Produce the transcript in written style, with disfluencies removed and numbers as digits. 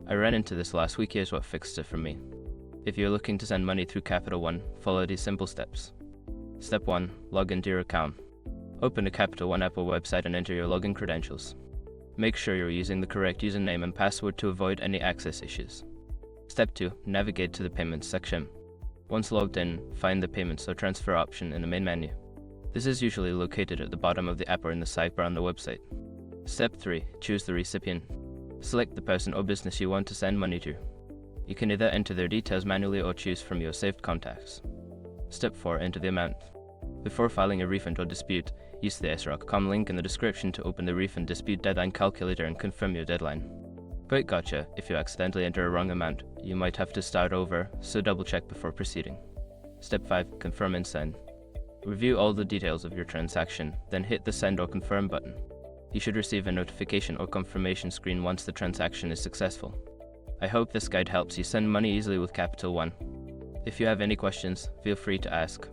I ran into this last week. Here's what fixed it for me. If you're looking to send money through Capital One, follow these simple steps. Step 1. Log into your account. Open the Capital One app or website and enter your login credentials. Make sure you're using the correct username and password to avoid any access issues. Step 2. Navigate to the Payments section. Once logged in, find the Payments or Transfer option in the main menu. This is usually located at the bottom of the app or in the sidebar on the website. Step 3. Choose the recipient. Select the person or business you want to send money to. You can either enter their details manually or choose from your saved contacts. Step 4. Enter the amount. Before filing a refund or dispute, use the sroc.com link in the description to open the refund dispute deadline calculator and confirm your deadline. But gotcha, if you accidentally enter a wrong amount, you might have to start over, so double check before proceeding. Step 5. Confirm and send. Review all the details of your transaction, then hit the send or confirm button. You should receive a notification or confirmation screen once the transaction is successful. I hope this guide helps you send money easily with Capital One. If you have any questions, feel free to ask.